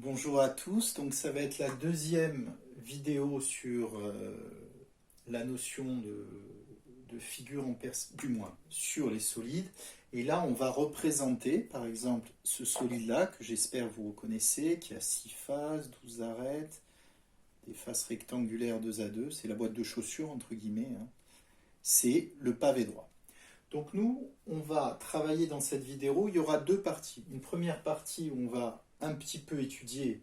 Bonjour à tous, donc ça va être la deuxième vidéo sur la notion de figure du moins sur les solides. Et là, on va représenter, par exemple, ce solide-là, que j'espère vous reconnaissez, qui a 6 faces, 12 arêtes, des faces rectangulaires 2 à 2, c'est la boîte de chaussures, entre guillemets, hein. C'est le pavé droit. Donc nous, on va travailler dans cette vidéo, il y aura deux parties. Une première partie où on va un petit peu étudier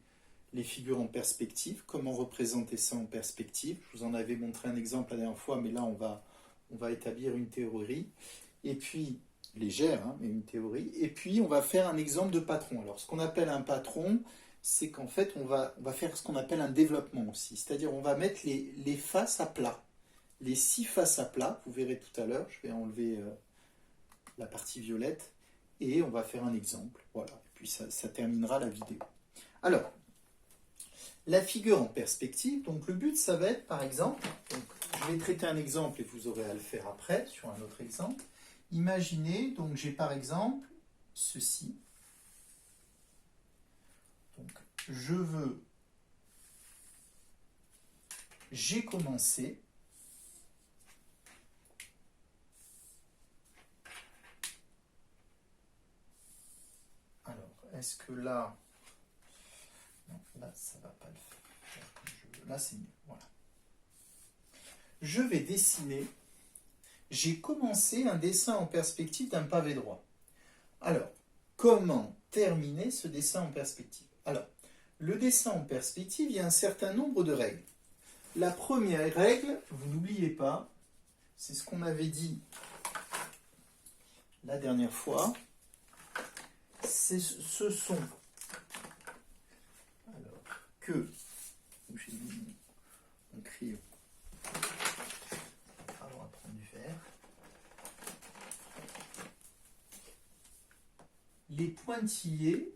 les figures en perspective, comment représenter ça en perspective. Je vous en avais montré un exemple la dernière fois, mais là on va établir une théorie, et puis légère, hein, mais une théorie, et puis on va faire un exemple de patron. Alors ce qu'on appelle un patron, c'est qu'en fait on va faire ce qu'on appelle un développement aussi, c'est-à-dire on va mettre les faces à plat. Les 6 faces à plat, vous verrez tout à l'heure, je vais enlever la partie violette, et on va faire un exemple, voilà, et puis ça terminera la vidéo. Alors, la figure en perspective, donc le but ça va être par exemple, donc je vais traiter un exemple et vous aurez à le faire après sur un autre exemple. Imaginez, donc j'ai par exemple ceci, donc j'ai commencé, est-ce que là, non, là ça va pas le faire, là c'est mieux, voilà. Je vais dessiner, j'ai commencé un dessin en perspective d'un pavé droit. Alors, comment terminer ce dessin en perspective? Alors, le dessin en perspective, il y a un certain nombre de règles. La première règle, vous n'oubliez pas, c'est ce qu'on avait dit la dernière fois, ce sont, alors, que, j'ai mis mon crayon, on va prendre du verre, les pointillés,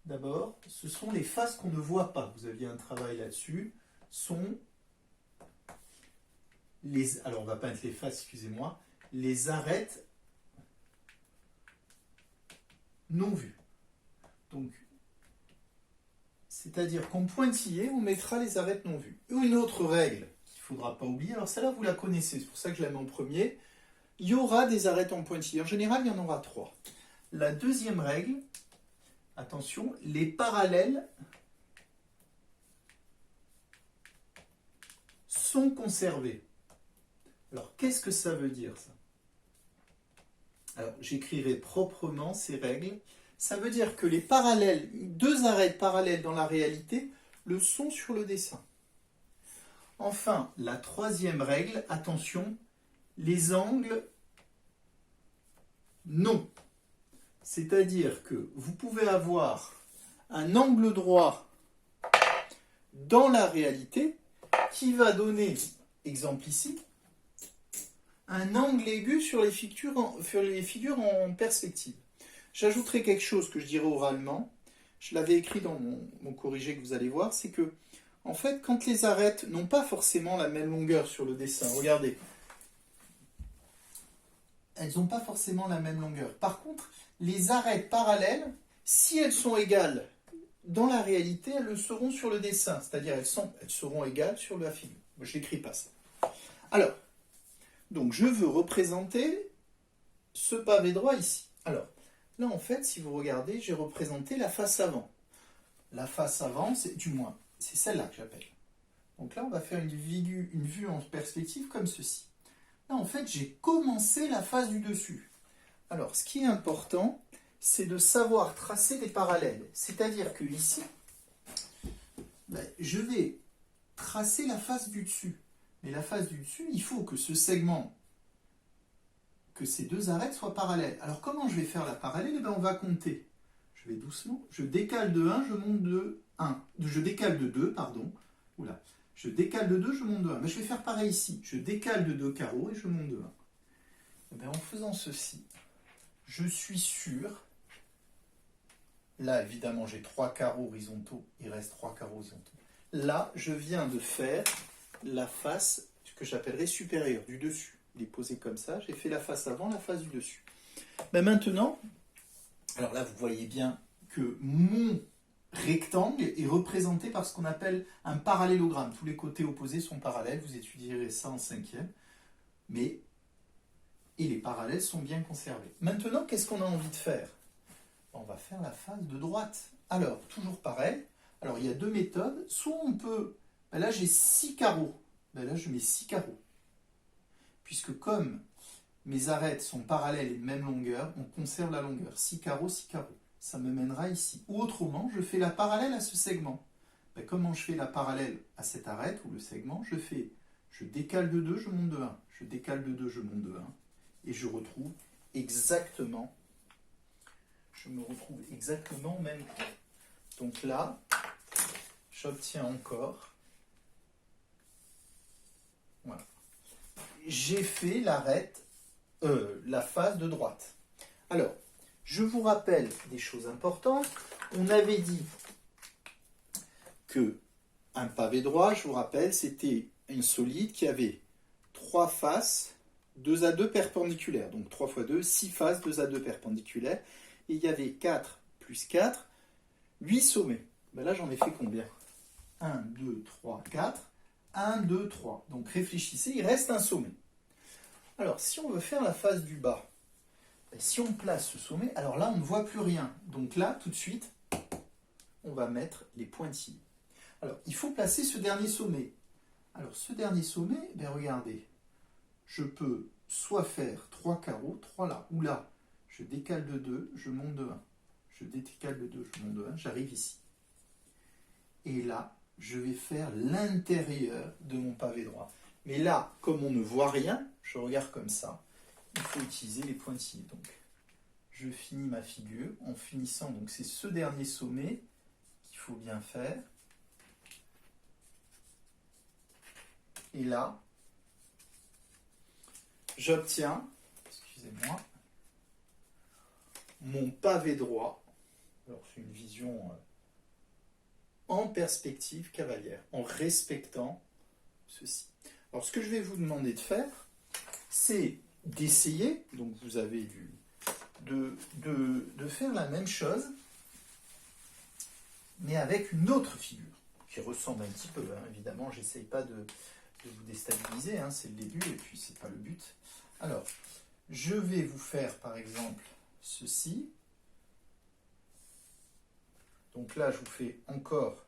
d'abord, ce sont les faces qu'on ne voit pas, vous aviez un travail là-dessus, sont les, alors on va peindre les faces, excusez-moi, les arêtes non vues. Donc, c'est-à-dire qu'en pointillé, on mettra les arêtes non vues. Une autre règle qu'il ne faudra pas oublier, alors celle-là vous la connaissez, c'est pour ça que je la mets en premier, il y aura des arêtes en pointillé. En général, il y en aura 3. La deuxième règle, attention, les parallèles sont conservés. Alors, qu'est-ce que ça veut dire, ça? Alors, j'écrirai proprement ces règles. Ça veut dire que les parallèles, 2 arêtes parallèles dans la réalité, le sont sur le dessin. Enfin, la troisième règle, attention, les angles, non. C'est-à-dire que vous pouvez avoir un angle droit dans la réalité qui va donner, exemple ici, un angle aigu sur les figures en perspective. J'ajouterai quelque chose que je dirai oralement, je l'avais écrit dans mon corrigé que vous allez voir, c'est que, en fait, quand les arêtes n'ont pas forcément la même longueur sur le dessin, regardez, elles n'ont pas forcément la même longueur. Par contre, les arêtes parallèles, si elles sont égales dans la réalité, elles le seront sur le dessin, c'est-à-dire elles seront égales sur la figure. Moi, je n'écris pas ça. Alors, donc je veux représenter ce pavé droit ici. Alors, là en fait, si vous regardez, j'ai représenté la face avant. La face avant, c'est celle-là que j'appelle. Donc là, on va faire une vue en perspective comme ceci. Là, en fait, j'ai commencé la face du dessus. Alors, ce qui est important, c'est de savoir tracer des parallèles. C'est-à-dire que ici, je vais tracer la face du dessus. Mais la face du dessus, il faut que ce segment, que ces 2 arêtes soient parallèles. Alors, comment je vais faire la parallèle? Eh bien, on va compter. Je vais doucement. Je décale de 1, je monte de 1. Je décale de 2, pardon. Oula. Je décale de 2, je monte de 1. Mais je vais faire pareil ici. Je décale de 2 carreaux et je monte de 1. Eh bien, en faisant ceci, je suis sûr. Là, évidemment, j'ai 3 carreaux horizontaux. Il reste 3 carreaux horizontaux. Là, je viens de faire la face que j'appellerais supérieure, du dessus. Il est posé comme ça. J'ai fait la face avant, la face du dessus. Ben maintenant, alors là, vous voyez bien que mon rectangle est représenté par ce qu'on appelle un parallélogramme. Tous les côtés opposés sont parallèles, vous étudierez ça en 5e. Et les parallèles sont bien conservés. Maintenant, qu'est-ce qu'on a envie de faire? On va faire la face de droite. Alors, toujours pareil. Alors, il y a deux méthodes. Soit on peut... Ben là, j'ai 6 carreaux. Ben là, je mets 6 carreaux. Puisque comme mes arêtes sont parallèles et de même longueur, on conserve la longueur. 6 carreaux, 6 carreaux. Ça me mènera ici. Ou autrement, je fais la parallèle à ce segment. Ben, comment je fais la parallèle à cette arête ou le segment? Je décale de 2, je monte de 1. Je décale de 2, je monte de 1. Et je me retrouve exactement au même point. Donc là, j'obtiens encore, voilà, j'ai fait l'arête, la face de droite. Alors, je vous rappelle des choses importantes. On avait dit que un pavé droit, je vous rappelle, c'était une solide qui avait 3 faces, 2 à 2 perpendiculaires. Donc 3 fois 2, 6 faces, 2 à 2 perpendiculaires. Et il y avait 4 plus 4, 8 sommets. Ben là, j'en ai fait combien? 1, 2, 3, 4. 1, 2, 3. Donc réfléchissez, il reste un sommet. Alors, si on veut faire la face du bas, ben, si on place ce sommet, alors là, on ne voit plus rien. Donc là, tout de suite, on va mettre les pointillés. Alors, il faut placer ce dernier sommet. Alors, ce dernier sommet, ben regardez, je peux soit faire 3 carreaux, 3 là, ou là, je décale de 2, je monte de 1. Je décale de 2, je monte de 1, j'arrive ici. Et là, je vais faire l'intérieur de mon pavé droit. Mais là, comme on ne voit rien, je regarde comme ça, il faut utiliser les pointillés. Donc, je finis ma figure en finissant, donc c'est ce dernier sommet qu'il faut bien faire. Et là, j'obtiens, excusez-moi, mon pavé droit. Alors, c'est une vision en perspective cavalière, en respectant ceci. Alors, ce que je vais vous demander de faire, c'est d'essayer, donc vous avez de faire la même chose, mais avec une autre figure, qui ressemble un petit peu, hein. Évidemment, j'essaye pas de vous déstabiliser, hein, c'est le début, et puis c'est pas le but. Alors, je vais vous faire, par exemple, ceci. Donc là, je vous fais encore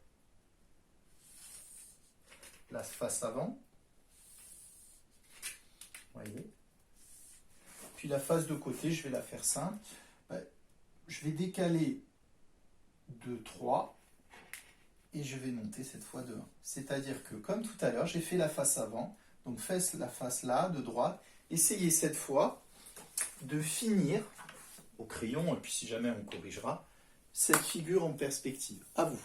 la face avant. Voyez. Puis la face de côté, je vais la faire simple. Je vais décaler de 3 et je vais monter cette fois de 1. C'est-à-dire que, comme tout à l'heure, j'ai fait la face avant, donc faites la face là, de droite. Essayez cette fois de finir au crayon, et puis si jamais on corrigera, cette figure en perspective. À vous.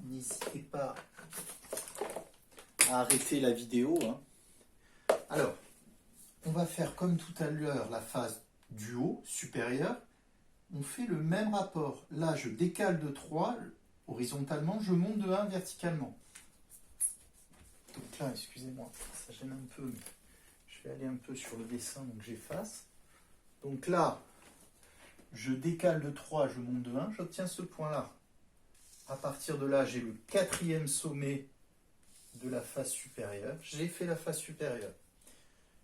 N'hésitez pas à arrêter la vidéo, hein. Alors, on va faire comme tout à l'heure la face du haut, supérieur. On fait le même rapport. Là, je décale de 3 horizontalement, je monte de 1 verticalement. Donc là, excusez-moi, ça gêne un peu, mais je vais aller un peu sur le dessin, donc j'efface. Donc là, je décale de 3, je monte de 1, j'obtiens ce point-là. À partir de là, j'ai le 4e sommet de la face supérieure. J'ai fait la face supérieure.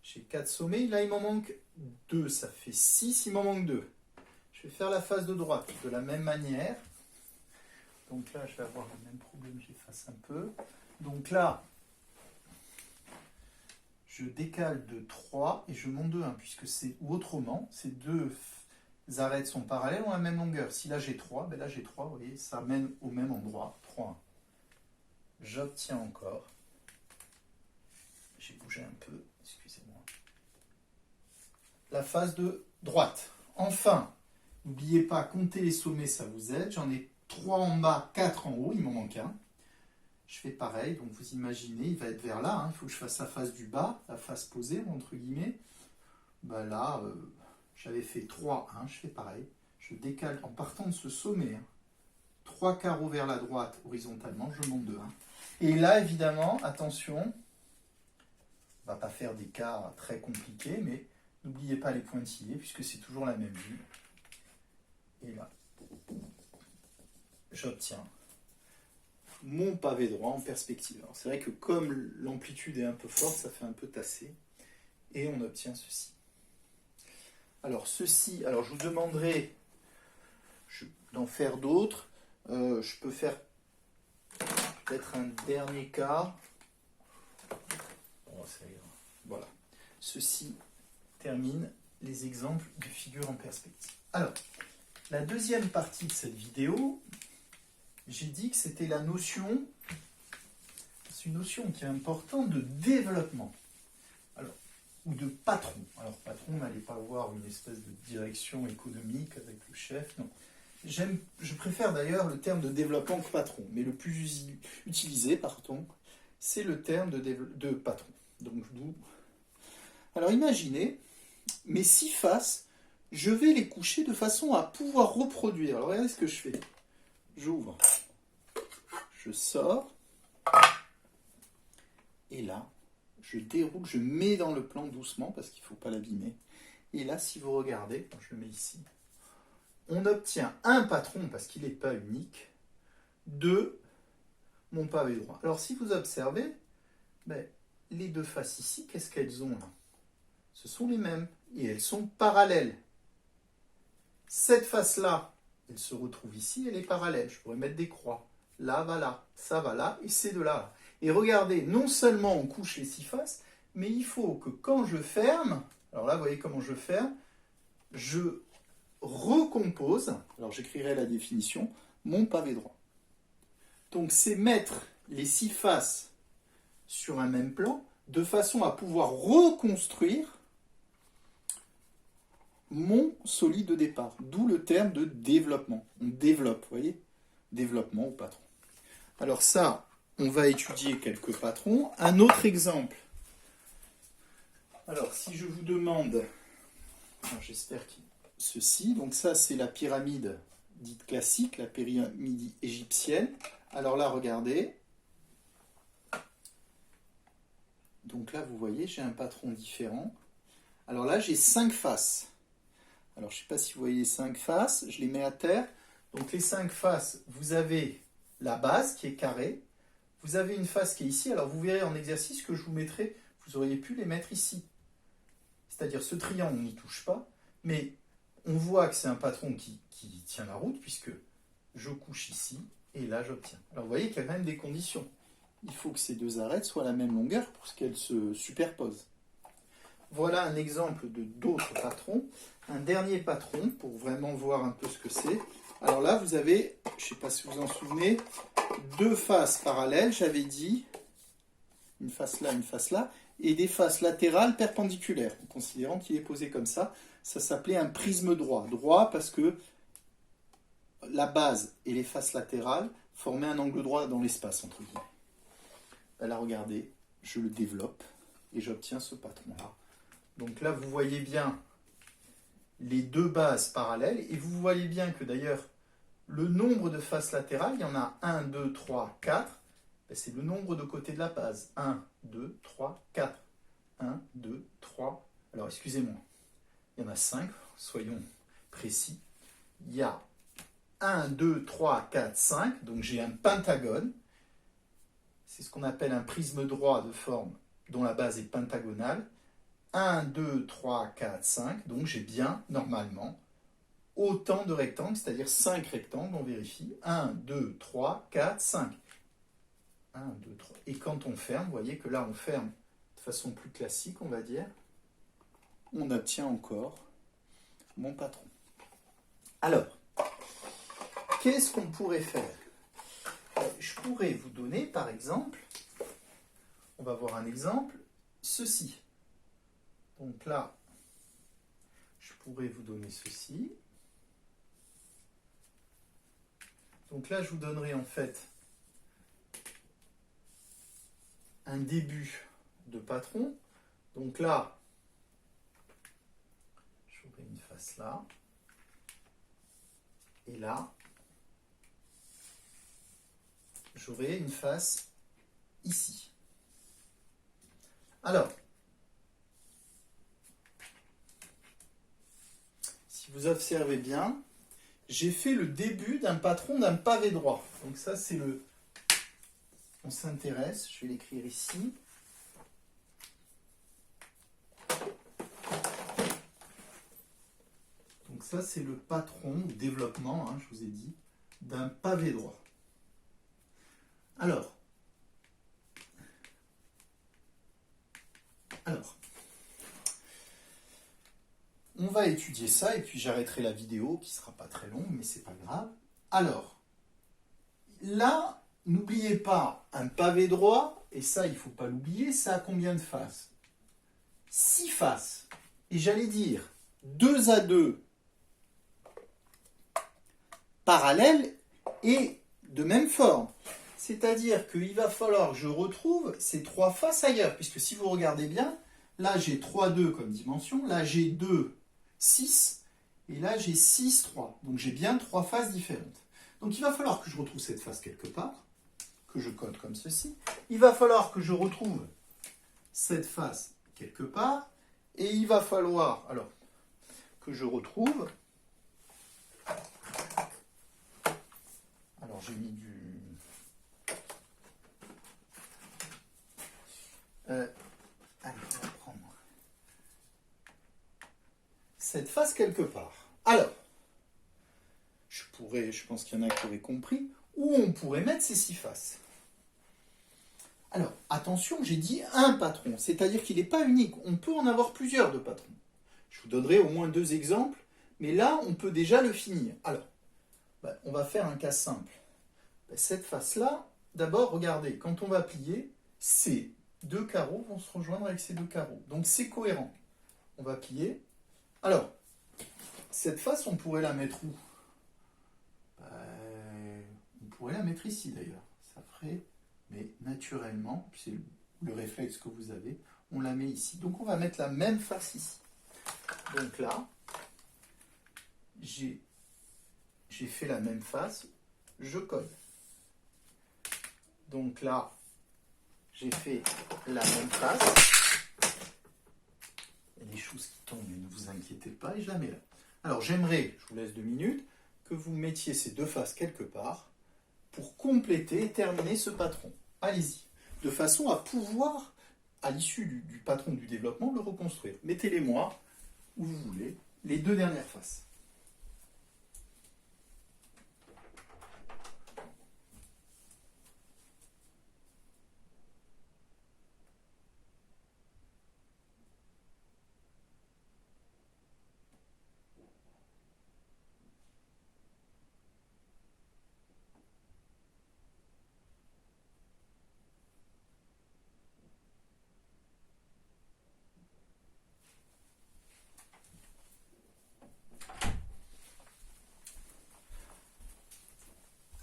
J'ai 4 sommets. Là, il m'en manque 2. Ça fait 6. Il m'en manque 2. Je vais faire la face de droite de la même manière. Donc là, je vais avoir le même problème. J'efface un peu. Donc là, je décale de 3 et je monte de 1, puisque c'est, ou autrement, ces deux arêtes sont parallèles, ont la même longueur. Si là j'ai 3, ben là j'ai 3, vous voyez, ça mène au même endroit, 3, 1. J'obtiens encore, j'ai bougé un peu, excusez-moi, la face de droite. Enfin, n'oubliez pas, compter les sommets, ça vous aide. J'en ai 3 en bas, 4 en haut, il m'en manque un. Je fais pareil, donc vous imaginez, il va être vers là, hein. Il faut que je fasse la face du bas, la face posée, entre guillemets. Ben là, j'avais fait 3, 1, je fais pareil. Je décale en partant de ce sommet, hein. 3 carreaux vers la droite, horizontalement, je monte de 1. Et là, évidemment, attention, on ne va pas faire des cas très compliqués, mais n'oubliez pas les pointillés, puisque c'est toujours la même vue. Et là, j'obtiens mon pavé droit en perspective. Alors c'est vrai que comme l'amplitude est un peu forte, ça fait un peu tasser. Et on obtient ceci. Alors ceci, alors je vous demanderai d'en faire d'autres. Je peux faire peut-être un dernier cas. Bon, voilà. Ceci termine les exemples de figures en perspective. Alors, la deuxième partie de cette vidéo, j'ai dit que c'était la notion, c'est une notion qui est importante, de développement. Alors, ou de patron. Alors, patron, n'allez pas voir une espèce de direction économique avec le chef, non. Je préfère d'ailleurs le terme de développement que patron, mais le plus utilisé, pardon, c'est le terme de patron. Donc, alors, imaginez, mes 6 faces, je vais les coucher de façon à pouvoir reproduire. Alors, regardez ce que je fais. J'ouvre, je sors, et là, je déroule, je mets dans le plan doucement, parce qu'il ne faut pas l'abîmer. Et là, si vous regardez, je le mets ici, on obtient un patron, parce qu'il n'est pas unique, de mon pavé droit. Alors, si vous observez, les deux faces ici, qu'est-ce qu'elles ont là? Ce sont les mêmes, et elles sont parallèles. Cette face-là, elle se retrouve ici, elle est parallèle. Je pourrais mettre des croix. Là va là, ça va là, et ces deux-là. Et regardez, non seulement on couche les 6 faces, mais il faut que quand je ferme, alors là, vous voyez comment je ferme, je recompose, alors j'écrirai la définition, mon pavé droit. Donc c'est mettre les 6 faces sur un même plan, de façon à pouvoir reconstruire mon solide de départ, d'où le terme de développement. On développe, vous voyez, développement au patron. Alors ça, on va étudier quelques patrons. Un autre exemple. Alors, si je vous demande, j'espère que ceci, donc ça c'est la pyramide dite classique, la pyramide égyptienne. Alors là, regardez. Donc là, vous voyez, j'ai un patron différent. Alors là, j'ai 5 faces. Alors, je ne sais pas si vous voyez les 5 faces, je les mets à terre. Donc, les 5 faces, vous avez la base qui est carrée. Vous avez une face qui est ici. Alors, vous verrez en exercice que je vous mettrai, vous auriez pu les mettre ici. C'est-à-dire, ce triangle, on n'y touche pas. Mais on voit que c'est un patron qui tient la route, puisque je couche ici, et là, j'obtiens. Alors, vous voyez qu'il y a quand même des conditions. Il faut que ces deux arêtes soient à la même longueur pour qu'elles se superposent. Voilà un exemple de d'autres patrons. Un dernier patron pour vraiment voir un peu ce que c'est. Alors là, vous avez, je ne sais pas si vous en souvenez, 2 faces parallèles, j'avais dit, une face là, et des faces latérales perpendiculaires. En considérant qu'il est posé comme ça, ça s'appelait un prisme droit. Droit parce que la base et les faces latérales formaient un angle droit dans l'espace, entre guillemets. Là, regardez, je le développe et j'obtiens ce patron-là. Donc là, vous voyez bien les 2 bases parallèles et vous voyez bien que d'ailleurs, le nombre de faces latérales, il y en a 1, 2, 3, 4. C'est le nombre de côtés de la base. 1, 2, 3, 4. 1, 2, 3. Alors, excusez-moi, il y en a 5, soyons précis. Il y a 1, 2, 3, 4, 5. Donc, j'ai un pentagone. C'est ce qu'on appelle un prisme droit de forme dont la base est pentagonale. 1, 2, 3, 4, 5. Donc j'ai bien, normalement, autant de rectangles, c'est-à-dire 5 rectangles, on vérifie. 1, 2, 3, 4, 5. 1, 2, 3. Et quand on ferme, vous voyez que là, on ferme de façon plus classique, on va dire, on obtient encore mon patron. Alors, qu'est-ce qu'on pourrait faire? Je pourrais vous donner, par exemple, on va voir un exemple, ceci. Donc là, je pourrais vous donner ceci. Donc là, je vous donnerai en fait un début de patron. Donc là, j'aurai une face là. Et là, j'aurai une face ici. Alors, si vous observez bien, j'ai fait le début d'un patron d'un pavé droit. Donc ça, c'est le... On s'intéresse, je vais l'écrire ici. Donc ça, c'est le patron, développement, hein, je vous ai dit, d'un pavé droit. Alors, on va étudier ça et puis j'arrêterai la vidéo qui ne sera pas très longue, mais c'est pas grave. Alors, là, n'oubliez pas, un pavé droit, et ça, il ne faut pas l'oublier, ça a combien de faces? 6 faces. Et j'allais dire 2 à 2 parallèles et de même forme. C'est-à-dire qu'il va falloir que je retrouve ces 3 faces ailleurs, puisque si vous regardez bien, là j'ai 3, 2 comme dimension, là j'ai 2, 6, et là j'ai 6, 3. Donc j'ai bien 3 faces différentes. Donc il va falloir que je retrouve cette face quelque part, que je code comme ceci. Il va falloir que je retrouve cette face quelque part, et il va falloir alors que je retrouve... Alors j'ai mis du... allez, on va prendre cette face quelque part. Alors, je pense qu'il y en a qui auraient compris, où on pourrait mettre ces 6 faces. Alors, attention, j'ai dit un patron, c'est-à-dire qu'il n'est pas unique. On peut en avoir plusieurs de patrons. Je vous donnerai au moins 2 exemples, mais là, on peut déjà le finir. Alors, on va faire un cas simple. Cette face-là, d'abord, regardez, quand on va plier, ces 2 carreaux vont se rejoindre avec ces 2 carreaux. Donc, c'est cohérent. On va plier. Alors, cette face, on pourrait la mettre où? On pourrait la mettre ici, d'ailleurs. Ça ferait, mais naturellement, c'est le réflexe que vous avez, on la met ici. Donc, on va mettre la même face ici. Donc là, j'ai fait la même face, je colle. Donc là, j'ai fait la même face. Il y a des choses qui tombent, mais ne vous inquiétez pas, et je la mets là. Alors j'aimerais, je vous laisse 2 minutes, que vous mettiez ces 2 faces quelque part pour compléter et terminer ce patron. Allez-y. De façon à pouvoir, à l'issue du patron du développement, le reconstruire. Mettez-les moi, où vous voulez, les 2 dernières faces.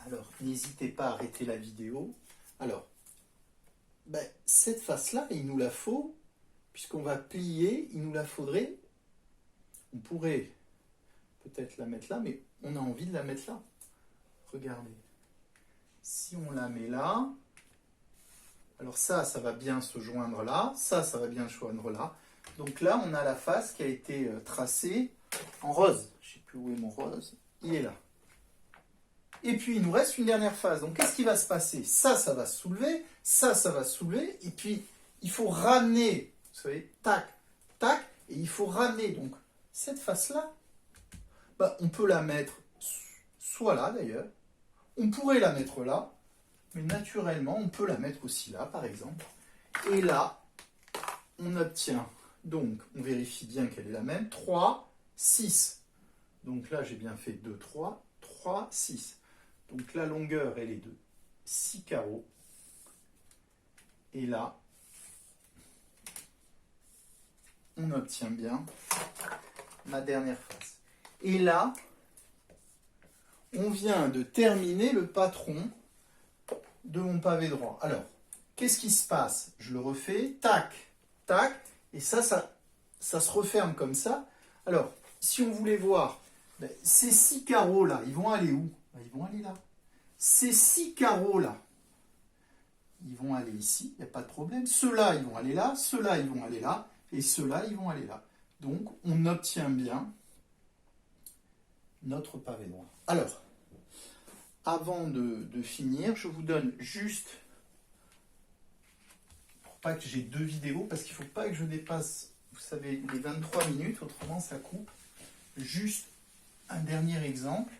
Alors, n'hésitez pas à arrêter la vidéo. Alors, cette face-là, il nous la faut, puisqu'on va plier, il nous la faudrait. On pourrait peut-être la mettre là, mais on a envie de la mettre là. Regardez. Si on la met là, alors ça va bien se joindre là, ça va bien se joindre là. Donc là, on a la face qui a été tracée en rose. Je ne sais plus où est mon rose. Il est là. Et puis, il nous reste une dernière phase. Donc, qu'est-ce qui va se passer? Ça va se soulever. Ça va se soulever. Et puis, il faut ramener. Vous savez, tac, tac. Et il faut ramener. Donc, cette face-là, on peut la mettre soit là, d'ailleurs. On pourrait la mettre là. Mais naturellement, on peut la mettre aussi là, par exemple. Et là, on obtient, donc on vérifie bien qu'elle est la même, 3, 6. Donc là, j'ai bien fait 2, 3, 3, 6. Donc la longueur, elle est de 6 carreaux. Et là, on obtient bien ma dernière face. Et là, on vient de terminer le patron de mon pavé droit. Alors, qu'est-ce qui se passe? Je le refais, tac, tac, et ça se referme comme ça. Alors, si on voulait voir, ben, ces 6 carreaux-là, ils vont aller où? Ben, ils vont aller là. Ces 6 carreaux-là, ils vont aller ici, il n'y a pas de problème. Ceux-là, ils vont aller là, ceux-là, ils vont aller là, et ceux-là, ils vont aller là. Donc, on obtient bien notre pavé droit. Alors, avant de finir, je vous donne juste, pour pas que j'ai 2 vidéos, parce qu'il ne faut pas que je dépasse, vous savez, les 23 minutes, autrement ça coupe. Juste un dernier exemple.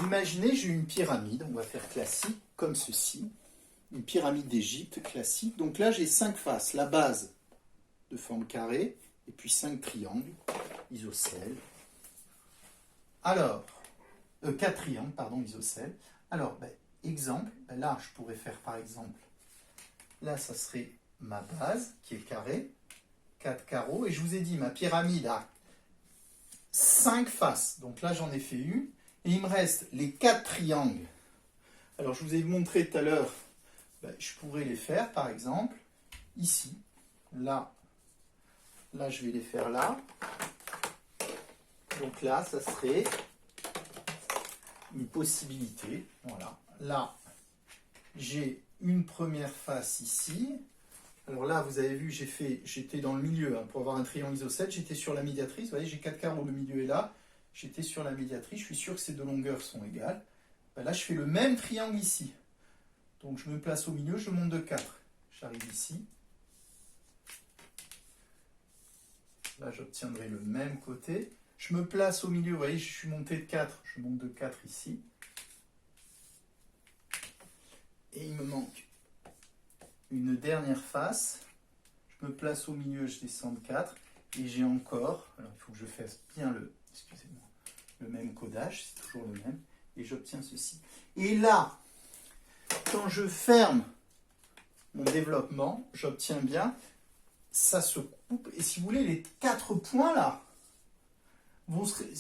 Imaginez, j'ai une pyramide, on va faire classique, comme ceci. Une pyramide d'Égypte classique. Donc là, j'ai 5 faces. La base de forme carrée, et puis 5 triangles isocèles. Alors, 4 triangles, pardon, isocèles. Alors, exemple, là, je pourrais faire par exemple, là, ça serait ma base, qui est carrée, 4 carreaux, et je vous ai dit, ma pyramide a 5 faces. Donc là, j'en ai fait une, et il me reste les 4 triangles. Alors, je vous ai montré tout à l'heure, je pourrais les faire, par exemple, ici, là, je vais les faire là. Donc là, ça serait une possibilité. Voilà. Là, j'ai une première face ici. Alors là, vous avez vu, j'étais dans le milieu. Hein, pour avoir un triangle isocèle, j'étais sur la médiatrice. Vous voyez, j'ai 4 carreaux, le milieu est là. J'étais sur la médiatrice. Je suis sûr que ces deux longueurs sont égales. Là, je fais le même triangle ici. Donc, je me place au milieu, je monte de 4. J'arrive ici. Là, j'obtiendrai le même côté. Je me place au milieu, vous voyez, je suis monté de 4. Je monte de 4 ici. Et il me manque une dernière face. Je me place au milieu, je descends de 4. Et j'ai encore, alors il faut que je fasse bien le même codage, c'est toujours le même. Et j'obtiens ceci. Et là, quand je ferme mon développement, j'obtiens bien, ça se coupe. Et si vous voulez, les 4 points là,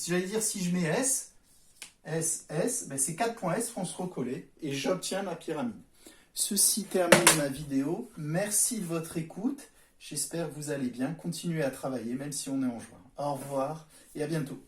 j'allais dire si je mets S, S, S, ces 4 points S vont se recoller et j'obtiens ma pyramide. Ceci termine ma vidéo. Merci de votre écoute. J'espère que vous allez bien. Continuez à travailler même si on est en juin. Au revoir et à bientôt.